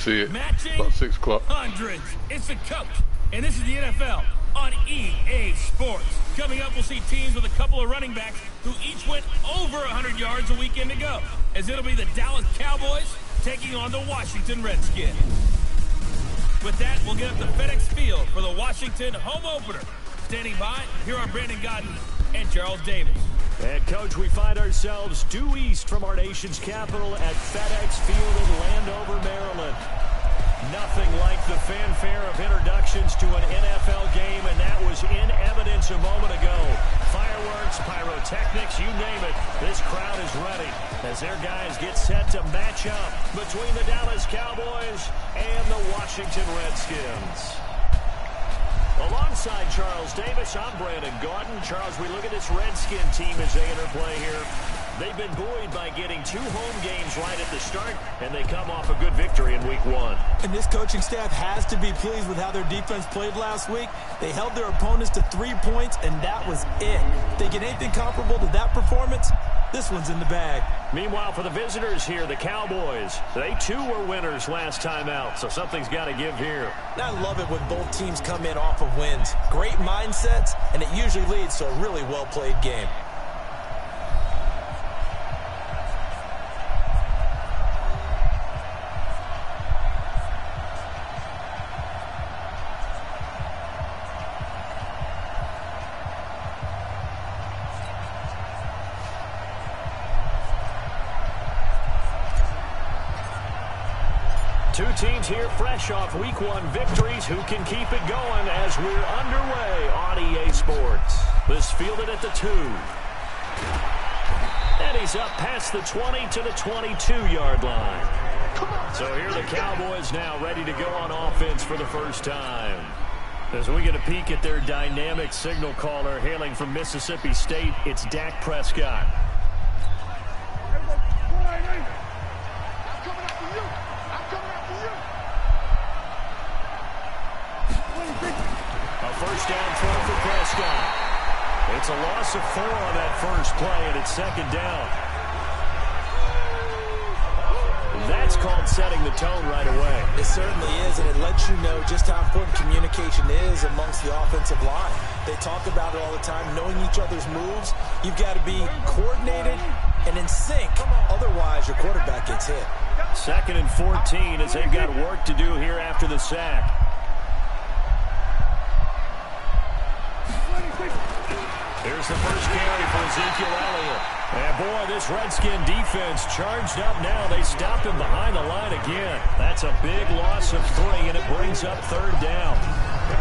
see it. Matching About 6 o'clock. hundreds. It's the coach, and this is the NFL on EA Sports. Coming up, we'll see teams with a couple of running backs who each went over 100 yards a weekend ago, as it'll be the Dallas Cowboys taking on the Washington Redskins. With that, we'll get up to FedEx Field for the Washington home opener. Standing by, here are Brandon Godden and Charles Davis. And, Coach, we find ourselves due east from our nation's capital at FedEx Field in Landover, Maryland. Nothing like the fanfare of introductions to an NFL game, and that was in evidence a moment ago. Fireworks, pyrotechnics, you name it. This crowd is ready as their guys get set to match up between the Dallas Cowboys and the Washington Redskins. Alongside Charles Davis, I'm Brandon Gaudin. Charles, we look at this Redskin team as they interplay here. They've been buoyed by getting 2 home games right at the start, and they come off a good victory in Week 1. And this coaching staff has to be pleased with how their defense played last week. They held their opponents to 3 points, and that was it. If they get anything comparable to that performance, this one's in the bag. Meanwhile, for the visitors here, the Cowboys, they too were winners last time out, so something's got to give here. I love it when both teams come in off of wins. Great mindsets, and it usually leads to a really well-played game. Two teams here fresh off Week 1 victories. Who can keep it going as we're underway on EA Sports? This fielded at the 2. And he's up past the 20 to the 22-yard line. So here are the Cowboys now ready to go on offense for the first time. As we get a peek at their dynamic signal caller hailing from Mississippi State, it's Dak Prescott. First down throw for Prescott. It's a loss of 4 on that first play, and it's 2nd down. That's called setting the tone right away. It certainly is, and it lets you know just how important communication is amongst the offensive line. They talk about it all the time, knowing each other's moves. You've got to be coordinated and in sync. Otherwise, your quarterback gets hit. 2nd and 14 as they've got work to do here after the sack. Here's the first carry for Ezekiel Elliott. And boy, this Redskin defense charged up now. They stopped him behind the line again. That's a big loss of 3, and it brings up 3rd down.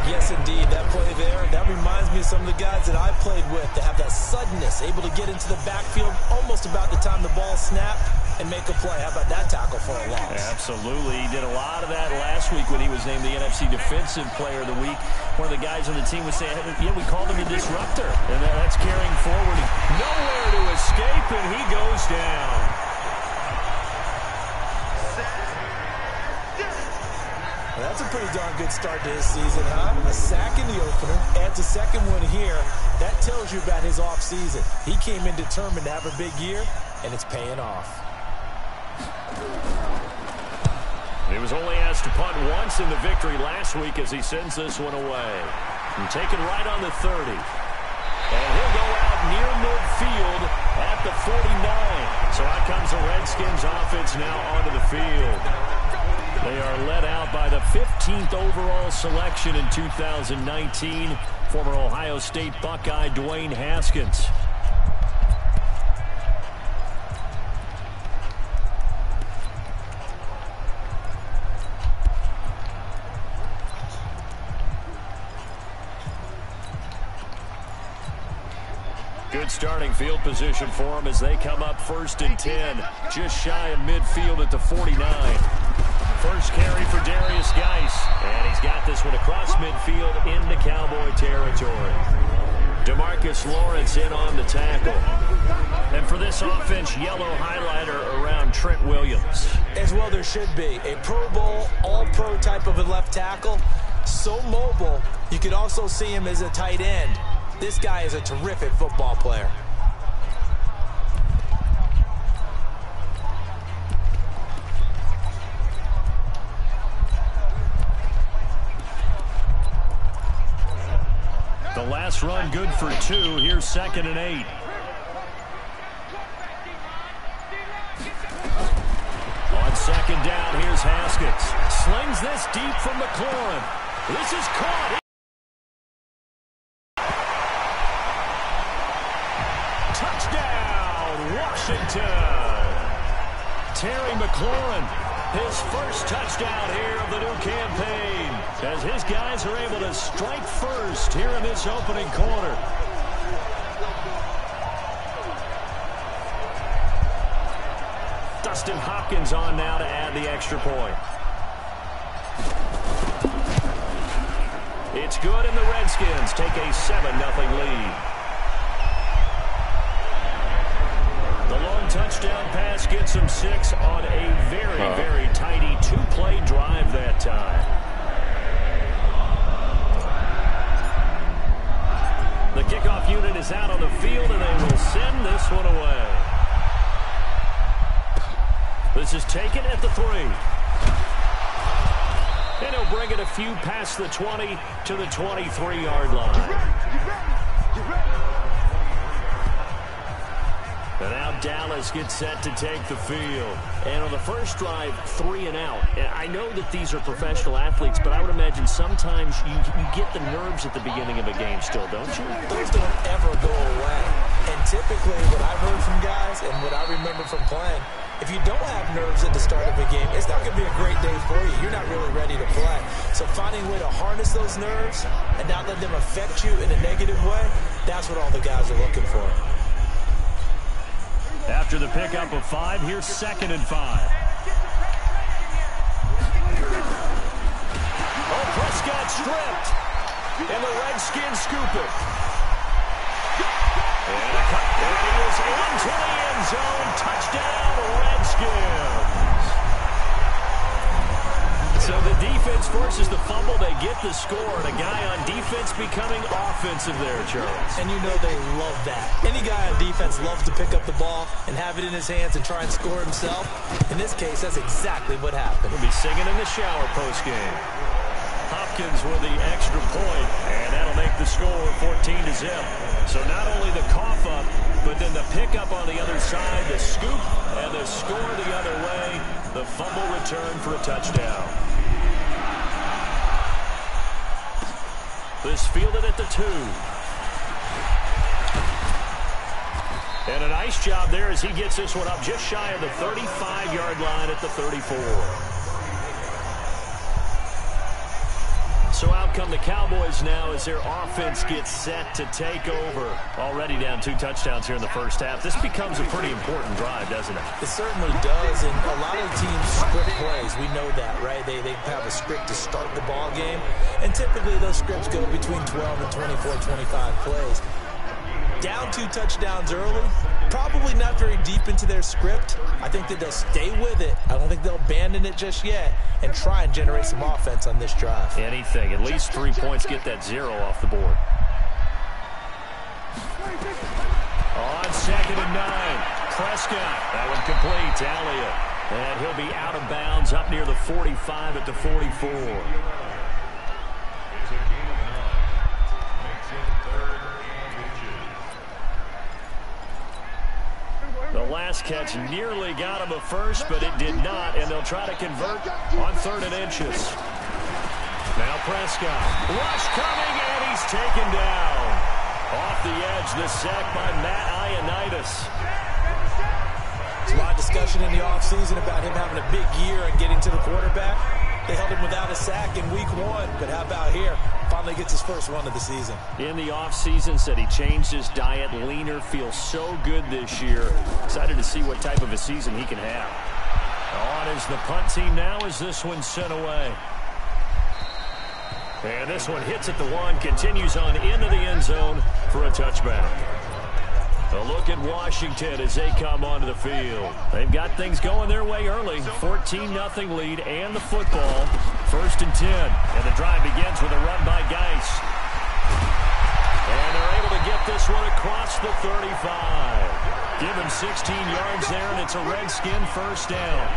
Yes, indeed. That play there, that reminds me of some of the guys that I played with that have that suddenness, able to get into the backfield almost about the time the ball snapped and make a play. How about that tackle for a loss? Absolutely. He did a lot of that last week when he was named the NFC Defensive Player of the Week. One of the guys on the team would say, yeah, we called him a disruptor. And that's carrying forward. Nowhere to escape, and he goes down. Well, that's a pretty darn good start to his season, huh? A sack in the opener, adds a 2nd one here. That tells you about his offseason. He came in determined to have a big year, and it's paying off. He was only asked to punt once in the victory last week as he sends this one away. And taken right on the 30. And he'll go out near midfield at the 49. So out comes the Redskins offense now onto the field. They are led out by the 15th overall selection in 2019, former Ohio State Buckeye Dwayne Haskins. Good starting field position for them as they come up 1st and 10, just shy of midfield at the 49. First carry for Darius Geis, and he's got this one across midfield into Cowboy territory. DeMarcus Lawrence in on the tackle. And for this offense, yellow highlighter around Trent Williams. As well there should be. A Pro Bowl, all-pro type of a left tackle. So mobile, you could also see him as a tight end. This guy is a terrific football player. last run good for 2. Here's 2nd and 8. On 2nd down, here's Haskins. Slings this deep from McLaurin. This is caught. Touchdown, Washington. Terry McLaurin, his first touchdown here of the new campaign, as his guys are able to strike first here in this opening quarter. Dustin Hopkins on now to add the extra point. It's good, and the Redskins take a 7-0 lead. The long touchdown pass gets them 6 on a very, very tidy 2-play drive that time. The kickoff unit is out on the field, and they will send this one away. This is taken at the 3. And he'll bring it a few past the 20 to the 23-yard line. And now Dallas gets set to take the field. And on the first drive, 3 and out. And I know that these are professional athletes, but I would imagine sometimes you get the nerves at the beginning of a game still, don't you? Those don't ever go away. And typically what I've heard from guys and what I remember from playing, if you don't have nerves at the start of a game, it's not going to be a great day for you. You're not really ready to play. So finding a way to harness those nerves and not let them affect you in a negative way, that's what all the guys are looking for. After the pickup of 5, here's 2nd and 5. Oh, Prescott stripped. And the Redskins scoop it. And a cut. There he is into the end zone. Touchdown, Redskins. So the defense forces the fumble. They get the score. And a guy on defense becoming offensive there, Charles. And you know they love that. Any guy on defense loves to pick up the ball and have it in his hands and try and score himself. In this case, that's exactly what happened. He'll be singing in the shower postgame. Hopkins with the extra point, and that'll make the score 14-0. So not only the cough up, but then the pickup on the other side, the scoop, and the score the other way, the fumble return for a touchdown. This fielded at the 2. And a nice job there as he gets this one up just shy of the 35-yard line at the 34. So out come the Cowboys now as their offense gets set to take over. Already down 2 touchdowns here in the first half. This becomes a pretty important drive, doesn't it? It certainly does, and a lot of teams script plays. We know that, right? They have a script to start the ball game, and typically those scripts go between 12 and 24, 25 plays. Down 2 touchdowns early, probably not very deep into their script. I think that they'll stay with it. I don't think they'll abandon it just yet and try and generate some offense on this drive. Anything. At least 3 points, get that 0 off the board. On 2nd and 9, Prescott. That one complete to Elliott. And he'll be out of bounds up near the 45 at the 44. The last catch nearly got him a first, but it did not, and they'll try to convert on 3rd and inches. Now Prescott. Rush coming, and he's taken down. Off the edge, the sack by Matt Ioannidis. There's a lot of discussion in the offseason about him having a big year and getting to the quarterback. They held him without a sack in week 1, but how about here? Finally gets his first one of the season. In the offseason, said he changed his diet, leaner, feels so good this year. Excited to see what type of a season he can have. On is the punt team now as this one sent away. And this one hits at the 1, continues on into the end zone for a touchback. A look at Washington as they come onto the field. They've got things going their way early. 14-0 lead and the football. 1st and 10. And the drive begins with a run by Geis. And they're able to get this one across the 35. Give him 16 yards there, and it's a Redskin first down.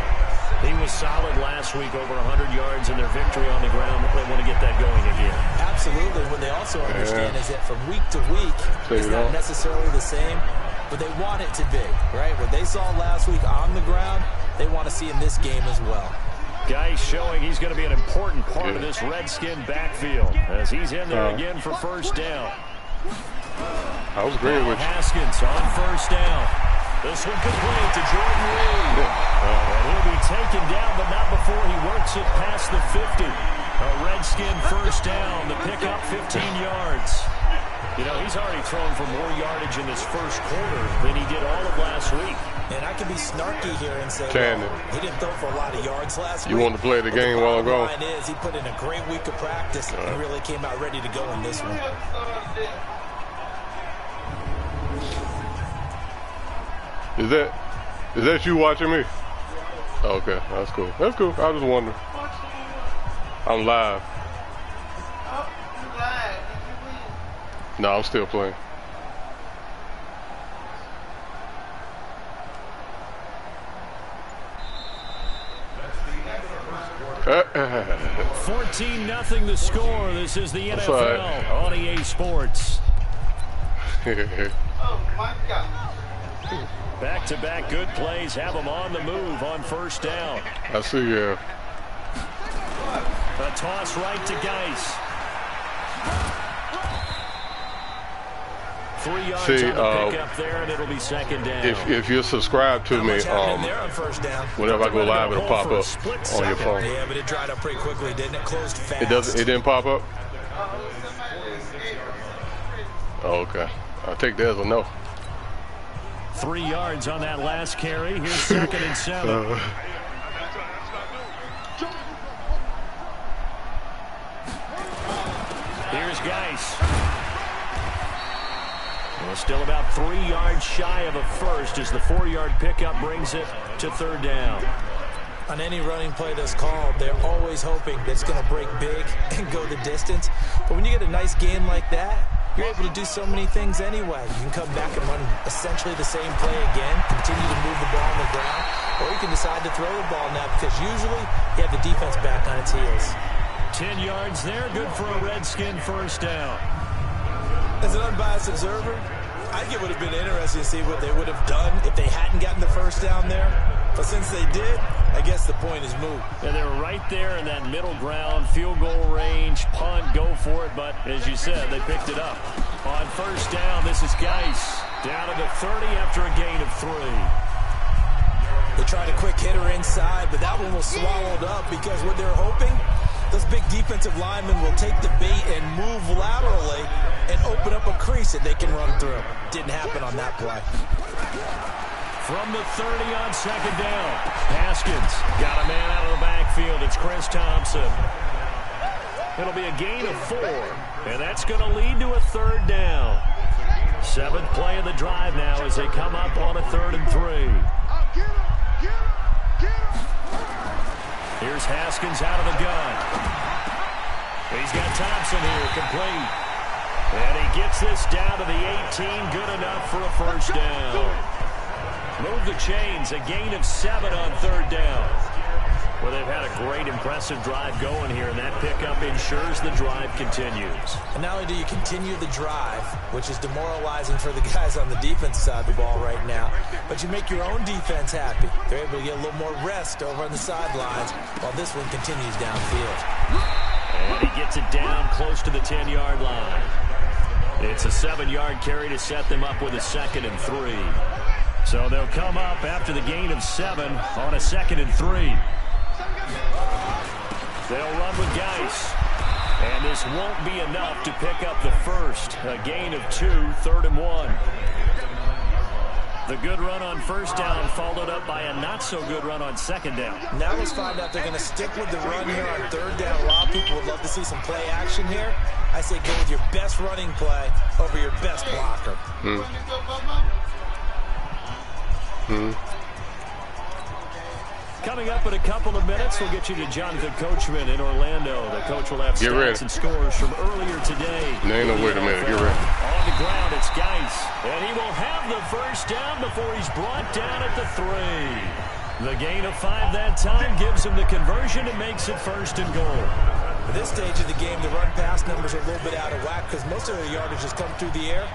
He was solid last week, over 100 yards in their victory on the ground. They want to get that going again. Absolutely. What they also understand is that from week to week, it's not necessarily the same, but they want it to be, right? What they saw last week on the ground, they want to see in this game as well. Guy showing he's going to be an important part of this Redskin backfield as he's in there again for first down. I was agreeing with you. Haskins on first down. This one complete to Jordan Reed. And he'll be taken down, but not before he works it past the 50. A Redskin first down. The pickup 15 yards. You know, he's already thrown for more yardage in this first quarter than he did all of last week. And I can be snarky here and say, well, he didn't throw for a lot of yards last week. You want to play the game while ago? The bottom line is he put in a great week of practice and really came out ready to go in this one. Is that you watching me? Okay, that's cool. That's cool. I was wondering. I'm live. No, I'm still playing. $14-0 the score. This is the NFL on EA Sports. Oh my God. Back-to-back good plays have them on the move on first down. I see, yeah. A toss right to Geis. 3 yards on the pickup there, and it'll be second down. If you're subscribed to me, whenever I go live, it'll pop up on your phone. Yeah, but it dried up pretty quickly, didn't it? Closed fast. It didn't pop up? Oh, okay. I'll take that as a no. 3 yards on that last carry. Here's second and 7. Here's Geis. Well, still about 3 yards shy of a first as the 4-yard pickup brings it to third down. On any running play that's called, they're always hoping that it's going to break big and go the distance. But when you get a nice game like that, you're able to do so many things anyway. You can come back and run essentially the same play again, continue to move the ball on the ground, or you can decide to throw the ball now because usually you have the defense back on its heels. 10 yards there, good for a Redskin first down. As an unbiased observer, I think it would have been interesting to see what they would have done if they hadn't gotten the first down there. But since they did, I guess the point is moot. And they were right there in that middle ground, field goal range, punt, go for it. But as you said, they picked it up. On first down, this is Geis. Down to the 30 after a gain of 3. They tried a quick hitter inside, but that one was swallowed up because what they're hoping, those big defensive linemen will take the bait and move laterally and open up a crease that they can run through. Didn't happen on that play. From the 30 on second down, Haskins got a man out of the backfield. It's Chris Thompson. It'll be a gain of 4, and that's going to lead to a third down. 7th play of the drive now as they come up on a 3rd and 3. Here's Haskins out of the gun. He's got Thompson here, complete. And he gets this down to the 18, good enough for a first down. Move the chains, a gain of 7 on 3rd down. Well, they've had a great, impressive drive going here, and that pickup ensures the drive continues. And not only do you continue the drive, which is demoralizing for the guys on the defense side of the ball right now, but you make your own defense happy. They're able to get a little more rest over on the sidelines while this one continues downfield. And he gets it down close to the 10-yard line. It's a 7-yard carry to set them up with a 2nd and 3. So they'll come up after the gain of 7 on a 2nd and 3. They'll run with Geis. And this won't be enough to pick up the first. A gain of 2, 3rd and 1. The good run on first down followed up by a not-so-good run on second down. Now let's find out if they're going to stick with the run here on 3rd down. A lot of people would love to see some play action here. I say go with your best running play over your best blocker. Coming up in a couple of minutes, we'll get you to Jonathan Coachman in Orlando. The coach will have stats and scores from earlier today. No, wait a minute. Get ready. On the ground, it's Geis. And he will have the first down before he's brought down at the 3. The gain of 5 that time gives him the conversion and makes it 1st and goal. At this stage of the game, the run-pass numbers are a little bit out of whack because most of their yardage has come through the air.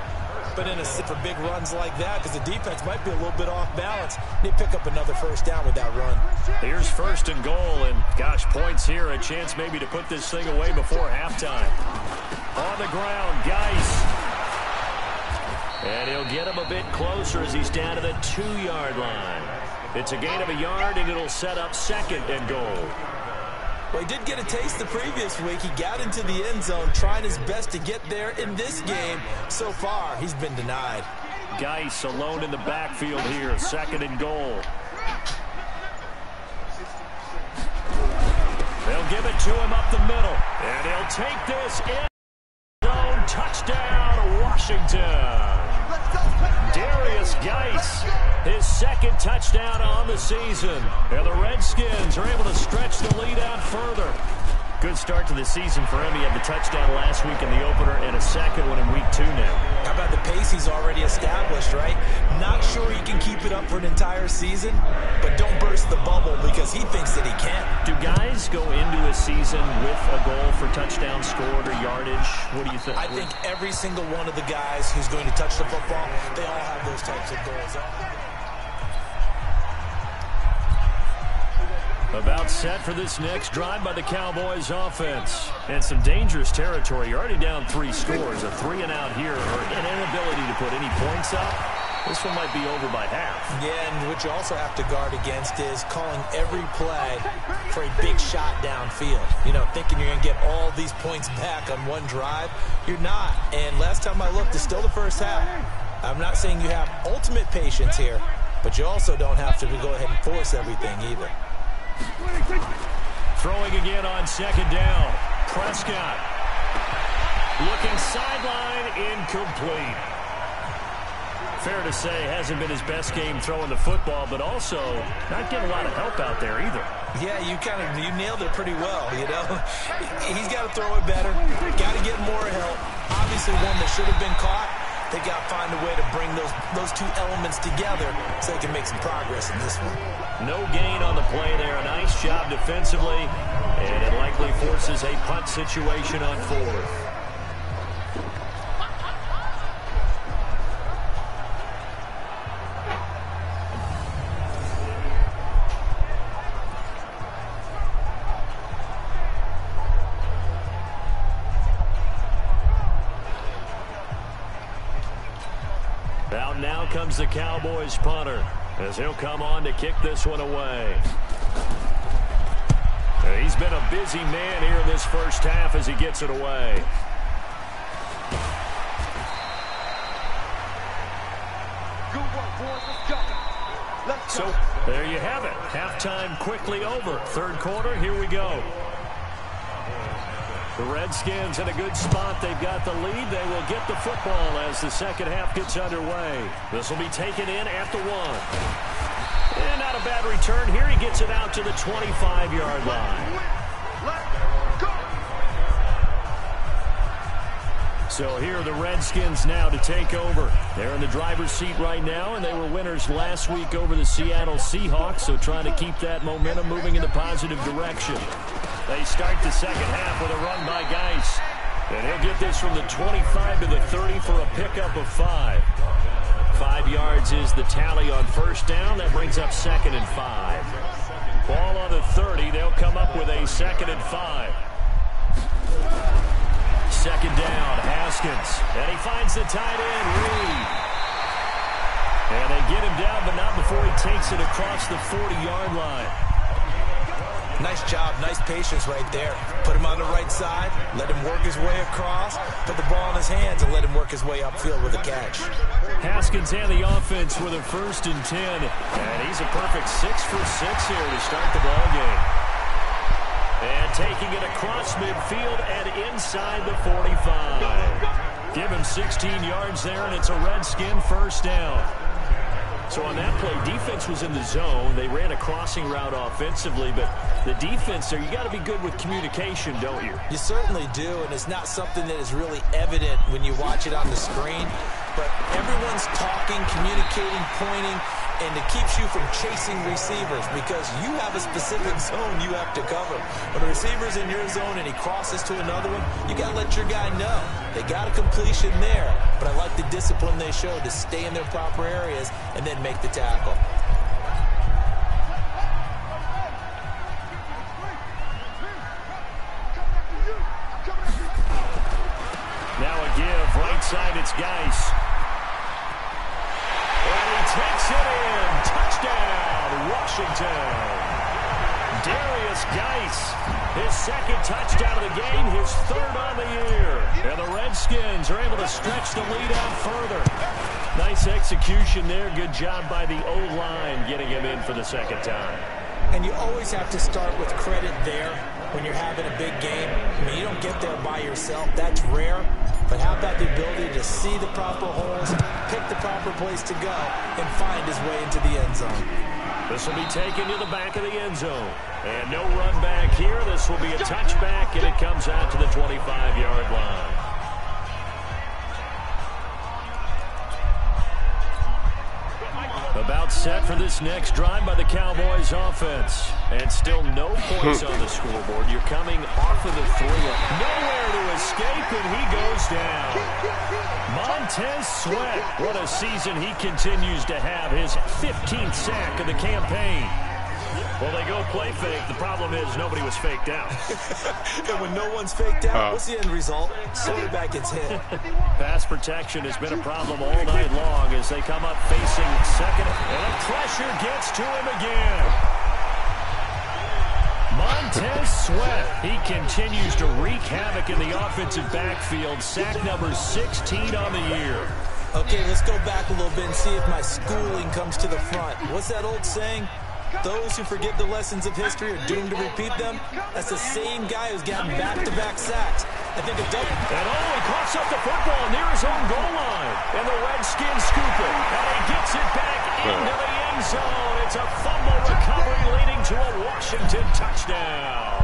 But in a sit for big runs like that, because the defense might be a little bit off balance, they pick up another 1st down with that run. Here's 1st and goal, and gosh, points here, a chance maybe to put this thing away before halftime. On the ground, Geis. And he'll get him a bit closer as he's down to the 2-yard line. It's a gain of a yard, and it'll set up 2nd and goal. Well, he did get a taste the previous week. He got into the end zone, trying his best to get there in this game. So far, he's been denied. Geis alone in the backfield here, 2nd and goal. They'll give it to him up the middle, and he'll take this in zone. Touchdown, Washington. Darius Geis, his 2nd touchdown on the season. And the Redskins are able to stretch the lead out further. Good start to the season for him. He had the touchdown last week in the opener and a 2nd one in week 2 now. How about the pace he's already established, right? Not sure he can keep it up for an entire season, but don't burst the bubble because he thinks that he can. Do guys go into a season with a goal for touchdown scored or yardage? What do you think? I think every single one of the guys who's going to touch the football, they all have those types of goals. About set for this next drive by the Cowboys offense. And some dangerous territory. You're already down 3 scores. A 3-and-out here, or an inability to put any points up. This one might be over by half. Yeah, and what you also have to guard against is calling every play for a big shot downfield. You know, thinking you're going to get all these points back on one drive. You're not. And last time I looked, it's still the first half. I'm not saying you have ultimate patience here, but you also don't have to go ahead and force everything either. Throwing again on 2nd down. Prescott looking sideline, incomplete. Fair to say, hasn't been his best game throwing the football, but also not getting a lot of help out there either. Yeah, you nailed it pretty well, you know. He's got to throw it better. Got to get more help. Obviously one that should have been caught. They got to find a way to bring those 2 elements together so they can make some progress in this one. No gain on the play there. A nice job defensively, and it likely forces a punt situation on 4th. Out now comes the Cowboys punter as he'll come on to kick this one away. He's been a busy man here in this first half as he gets it away. So there you have it. Halftime quickly over. 3rd quarter, here we go. The Redskins in a good spot. They've got the lead. They will get the football as the 2nd half gets underway. This will be taken in at the 1. And not a bad return here. He gets it out to the 25-yard line. So here are the Redskins now to take over. They're in the driver's seat right now, and they were winners last week over the Seattle Seahawks, so trying to keep that momentum moving in the positive direction. They start the 2nd half with a run by Geis. And he'll get this from the 25 to the 30 for a pickup of 5. 5 yards is the tally on 1st down. That brings up 2nd and 5. Ball on the 30. They'll come up with a 2nd and 5. 2nd down, Haskins. And he finds the tight end, Reed. And they get him down, but not before he takes it across the 40-yard line. Nice job, nice patience right there. Put him on the right side, let him work his way across, put the ball in his hands, and let him work his way upfield with a catch. Haskins and the offense with a 1st and 10. And he's a perfect 6 for 6 here to start the ball game. And taking it across midfield and inside the 45. Give him 16 yards there, and it's a Redskin 1st down. So on that play, defense was in the zone. They ran a crossing route offensively, but the defense there, you got to be good with communication, don't you? You certainly do, and it's not something that is really evident when you watch it on the screen. But everyone's talking, communicating, pointing, and it keeps you from chasing receivers because you have a specific zone you have to cover. When a receiver's in your zone and he crosses to another one, you got to let your guy know. They got a completion there, but I like the discipline they showed to stay in their proper areas and then make the tackle. Now a give, right side, it's Geis. And he takes it in. Touchdown, Washington. Darius Geis, his second touchdown of the game, his third on the year. And the Redskins are able to stretch the lead out further. Nice execution there. Good job by the O-line getting him in for the second time. And you always have to start with credit there when you're having a big game. I mean, you don't get there by yourself. That's rare. But how about the ability to see the proper holes, pick the proper place to go, and find his way into the end zone? This will be taken to the back of the end zone. And no run back here. This will be a touchback, and it comes out to the 25-yard line. About set for this next drive by the Cowboys offense. And still no points on the scoreboard. You're coming off of the 3. Nowhere to escape, and he goes down. Montez Sweat. What a season he continues to have. His 15th sack of the campaign. Well, they go play fake. The problem is nobody was faked out. And when no one's faked out, what's the end result? Quarterback gets hit. Pass protection has been a problem all night long as they come up facing second. And the pressure gets to him again. Montez Sweat. He continues to wreak havoc in the offensive backfield. Sack number 16 on the year. Okay, let's go back a little bit and see if my schooling comes to the front. What's that old saying? Those who forget the lessons of history are doomed to repeat them. That's the same guy who's gotten back-to-back sacks. I think a double. And he coughs up the football near his own goal line. And the Redskins scoop it. And he gets it back into the end zone. It's a fumble recovery leading to a Washington touchdown.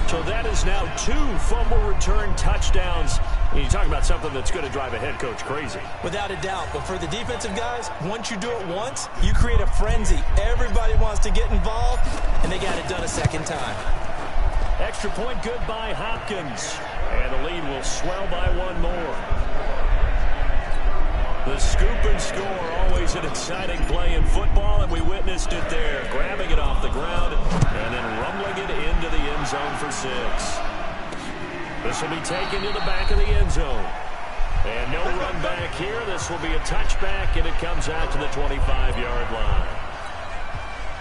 So that is now 2 fumble return touchdowns. And you talk about something that's going to drive a head coach crazy. Without a doubt. But for the defensive guys, once you do it once, you create a frenzy. Everybody wants to get involved, and they got it done a second time. Extra point good by Hopkins. And the lead will swell by 1 more. The scoop and score, always an exciting play in football, and we witnessed it there. Grabbing it off the ground and then rumbling it into the end zone for 6. This will be taken to the back of the end zone. And no run back here. This will be a touchback, and it comes out to the 25-yard line.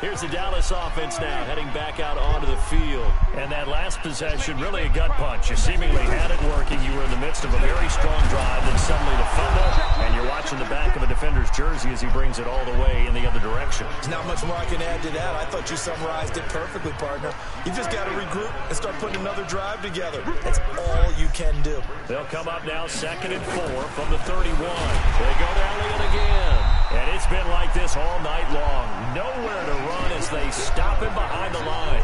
Here's the Dallas offense now heading back out onto the field. And that last possession, really a gut punch. You seemingly had it working. You were in the midst of a very strong drive, then suddenly the fumble, and you're watching the back of a defender's jersey as he brings it all the way in the other direction. There's not much more I can add to that. I thought you summarized it perfectly, partner. You just got to regroup and start putting another drive together. That's all you can do. They'll come up now 2nd and 4 from the 31. They go to Elliott again. And it's been like this all night long. Nowhere to run as they stop him behind the line.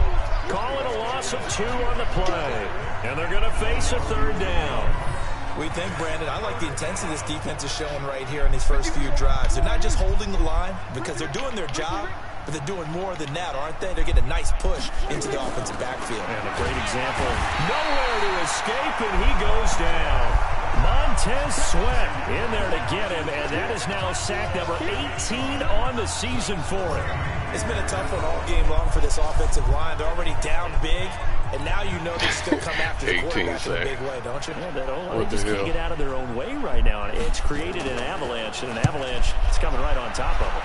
Call it a loss of 2 on the play. And they're going to face a 3rd down. We think, Brandon, I like the intensity this defense is showing right here in these first few drives. They're not just holding the line because they're doing their job, but they're doing more than that, aren't they? They're getting a nice push into the offensive backfield. And a great example. Nowhere to escape, and he goes down. Montez Sweat in there to get him, and that is now sack number 18 on the season for him. It's been a tough one all game long for this offensive line. They're already down big, and now you know they're just going to come after the quarterback in a big way, don't you? Yeah, they just can't get out of their own way right now, and it's created an avalanche, and an avalanche is coming right on top of them.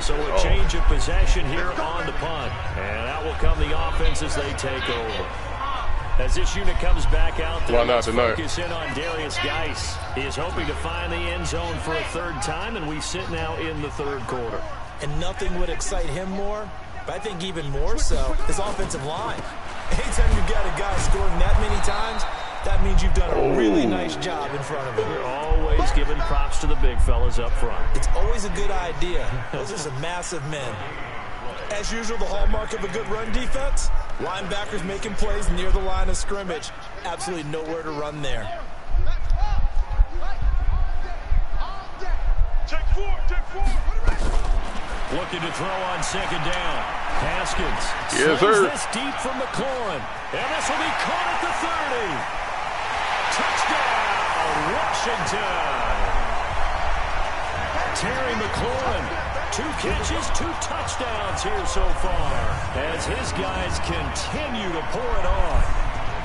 So a change of possession here on the punt. And out will come the offense as they take over. As this unit comes back out there, let's focus in on Darius Geis. He is hoping to find the end zone for a 3rd time, and we sit now in the 3rd quarter. And nothing would excite him more, but I think even more so, his offensive line. Anytime you've got a guy scoring that many times, that means you've done a really nice job in front of him. You're always giving props to the big fellas up front. It's always a good idea. Those are some massive men. As usual, the hallmark of a good run defense, linebackers making plays near the line of scrimmage. Absolutely nowhere to run there. Looking to throw on second down. Haskins Yes, slings sir. this deep from McLaurin. And this will be caught at the 30. Touchdown, Washington. Terry McLaurin, 2 catches, 2 touchdowns here so far, as his guys continue to pour it on.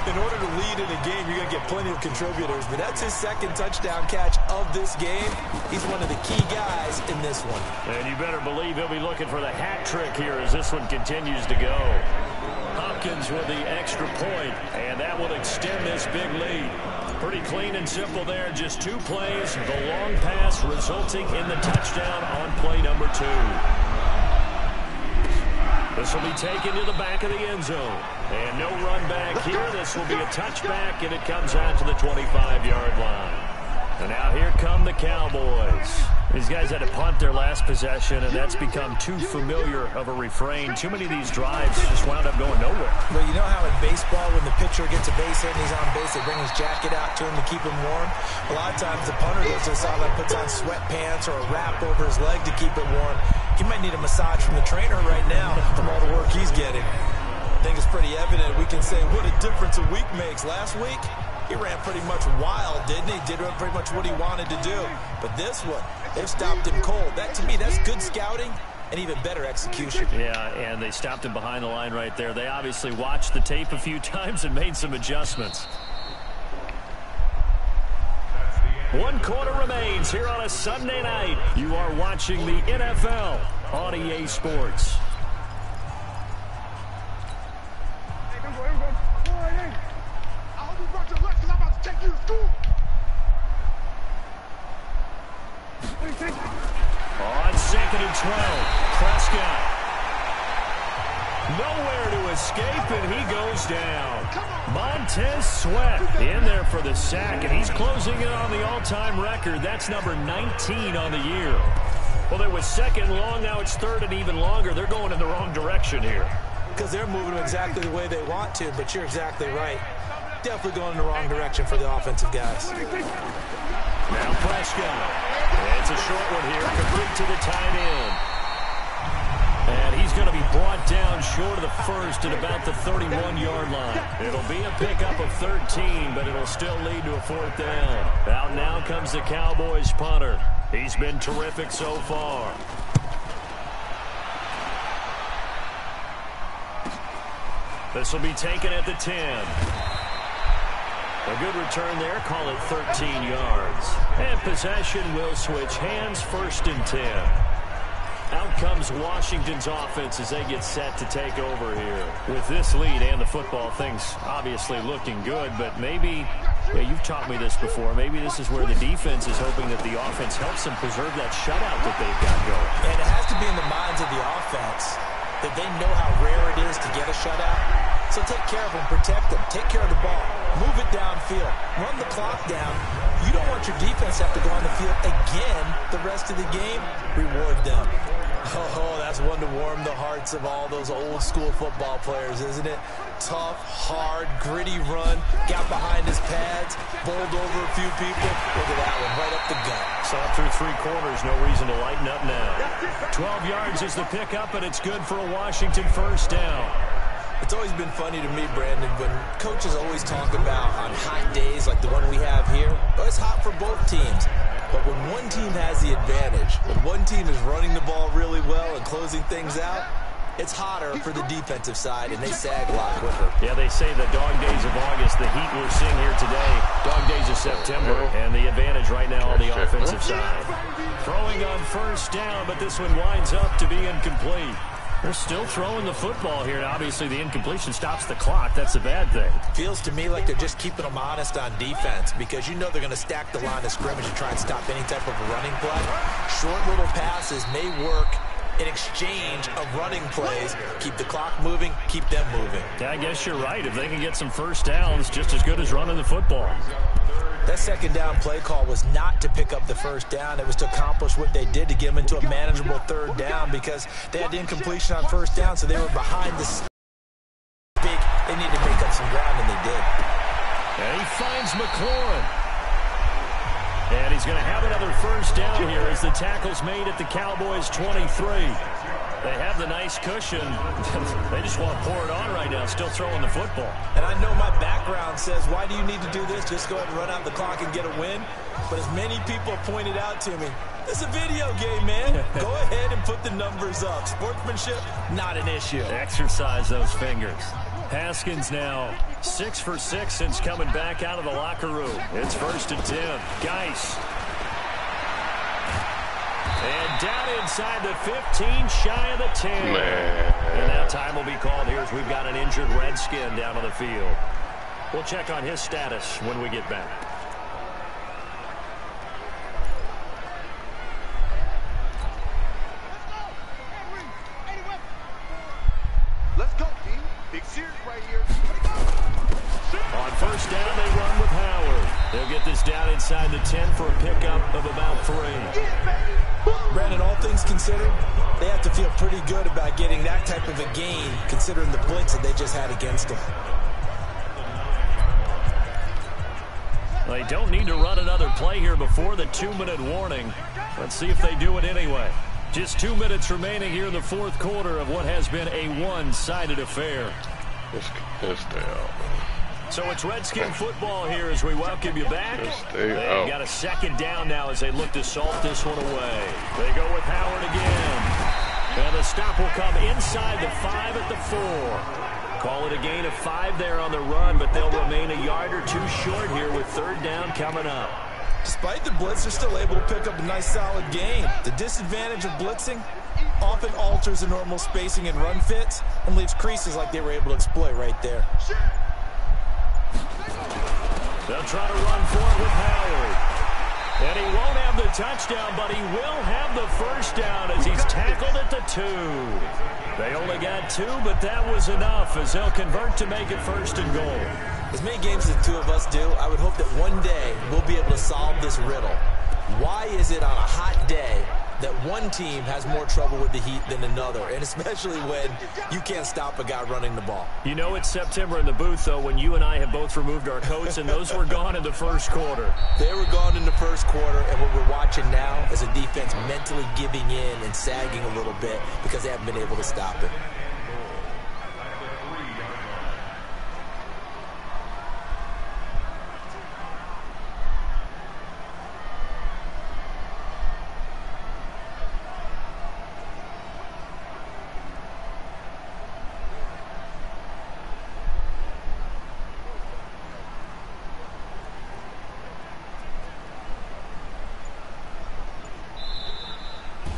In order to lead in a game, you're going to get plenty of contributors, but that's his second touchdown catch of this game. He's one of the key guys in this one. And you better believe he'll be looking for the hat trick here as this one continues to go. Hopkins with the extra point, and that will extend this big lead. Pretty clean and simple there, just 2 plays. The long pass resulting in the touchdown on play number 2. This will be taken to the back of the end zone. And no run back here. This will be a touchback, and it comes out to the 25-yard line. And now here come the Cowboys. These guys had to punt their last possession, and that's become too familiar of a refrain. Too many of these drives just wound up going nowhere. Well, you know how in baseball, when the pitcher gets a base hit and he's on base, they bring his jacket out to him to keep him warm? A lot of times the punter goes to the sideline, puts on sweatpants or a wrap over his leg to keep it warm. He might need a massage from the trainer right now from all the work he's getting. I think it's pretty evident. We can say what a difference a week makes. Last week, he ran pretty much wild, didn't he? Did pretty much what he wanted to do. But this one, they've stopped him cold. That, to me, that's good scouting and even better execution. Yeah, and they stopped him behind the line right there. They obviously watched the tape a few times and made some adjustments. 1 quarter remains here on a Sunday night. You are watching the NFL on EA Sports. On 2nd and 12, Prescott. Nowhere to escape, and he goes down. Montez Sweat in there for the sack, and he's closing in on the all-time record. That's number 19 on the year. Well, there was 2nd long, now it's 3rd and even longer. They're going in the wrong direction here. Because they're moving exactly the way they want to, but you're exactly right. Definitely going in the wrong direction for the offensive guys. Now Prescott. It's a short one here, complete to the tight end. And he's going to be brought down short of the first at about the 31-yard line. It'll be a pickup of 13, but it'll still lead to a 4th down. Out now comes the Cowboys punter. He's been terrific so far. This will be taken at the 10. A good return there, call it 13 yards. And possession will switch hands, 1st and 10. Out comes Washington's offense as they get set to take over here. With this lead and the football, things obviously looking good, but maybe, you've taught me this before, maybe this is where the defense is hoping that the offense helps them preserve that shutout that they've got going. And it has to be in the minds of the offense that they know how rare it is to get a shutout. So take care of them, protect them, take care of the ball, move it downfield, run the clock down. You don't want your defense to have to go on the field again the rest of the game. Reward them. Oh, that's one to warm the hearts of all those old school football players, isn't it? Tough, hard, gritty run, got behind his pads, bowled over a few people. Look at that one, right up the gut. Saw through 3 quarters, no reason to lighten up now. 12 yards is the pickup, and it's good for a Washington 1st down. It's always been funny to me, Brandon, when coaches always talk about on hot days like the one we have here, it's hot for both teams. But when one team has the advantage, when one team is running the ball really well and closing things out, it's hotter for the defensive side, and they sag a lot quicker. Yeah, they say the dog days of August, the heat we're seeing here today, dog days of September, and the advantage right now on the offensive side. Throwing on 1st down, but this one winds up to be incomplete. They're still throwing the football here, and obviously the incompletion stops the clock. That's a bad thing. Feels to me like they're just keeping them honest on defense because you know they're going to stack the line of scrimmage and try and stop any type of a running play. Short little passes may work an exchange of running plays. Keep the clock moving, keep them moving. Yeah, I guess you're right. If they can get some first downs, just as good as running the football. That second down play call was not to pick up the first down. It was to accomplish what they did, to get them into a manageable third down, because they had incompletion on first down, so they were behind the big. They needed to make up some ground, and they did. And he finds McLaurin. And he's going to have another first down here as the tackle's made at the Cowboys' 23. They have the nice cushion. They just want to pour it on right now, still throwing the football. And I know my background says, why do you need to do this? Just go ahead and run out the clock and get a win. But as many people pointed out to me, this is a video game, man. Go ahead and put the numbers up. Sportsmanship, not an issue. Exercise those fingers. Haskins now 6 for 6 since coming back out of the locker room. It's 1st and 10. Geis. And down inside the 15, shy of the 10. Man. And now time will be called here as we've got an injured Redskin down on the field. We'll check on his status when we get back. Let's go, team. Big series right here. On first down, they run with Howard. They'll get this down inside the 10 for a pickup of about 3. Brandon, all things considered, they have to feel pretty good about getting that type of a gain, considering the blitz that they just had against them. They don't need to run another play here before the 2-minute warning. Let's see if they do it anyway. Just 2 minutes remaining here in the 4th quarter of what has been a one-sided affair. Just stay out. So it's Redskin football here as we welcome you back. They've got a second down now as they look to salt this one away. They go with Howard again. And the stop will come inside the 5 at the 4. Call it a gain of 5 there on the run, but they'll remain a yard or 2 short here with 3rd down coming up. Despite the blitz, they're still able to pick up a nice solid gain. The disadvantage of blitzing often alters the normal spacing and run fits and leaves creases like they were able to exploit right there. They'll try to run for it with Howard. And he won't have the touchdown, but he will have the first down as he's tackled at the 2. They only got 2, but that was enough as they'll convert to make it 1st and goal. As many games as the two of us do, I would hope that one day we'll be able to solve this riddle. Why is it on a hot day that one team has more trouble with the heat than another, and especially when you can't stop a guy running the ball? You know it's September in the booth, though, when you and I have both removed our coats, and those were gone in the 1st quarter. They were gone in the 1st quarter, and what we're watching now is a defense mentally giving in and sagging a little bit because they haven't been able to stop it.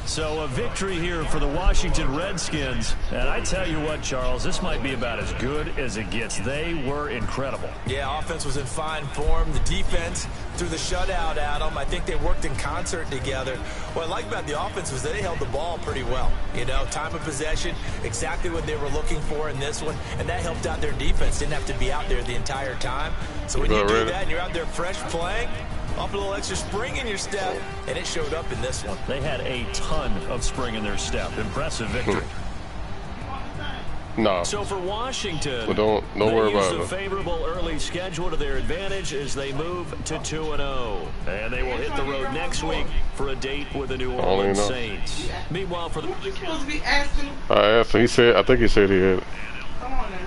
So a victory here for the Washington Redskins. And I tell you what, Charles, this might be about as good as it gets. They were incredible. Yeah, offense was in fine form. The defense threw the shutout at them. I think they worked in concert together. What I like about the offense was they held the ball pretty well. You know, time of possession, exactly what they were looking for in this one. And that helped out their defense. Didn't have to be out there the entire time. So when you do that and you're out there fresh playing, off a little extra spring in your step, and it showed up in this one. They had a ton of spring in their step. Impressive victory. No. So for Washington, but don't worry about it. They use a favorable early schedule to their advantage as they move to 2-0. And they will hit the road next week for a date with the New Orleans Saints. Meanwhile, for the... What you supposed to be asking? I asked him. He said, I think he said he had it. Come on now.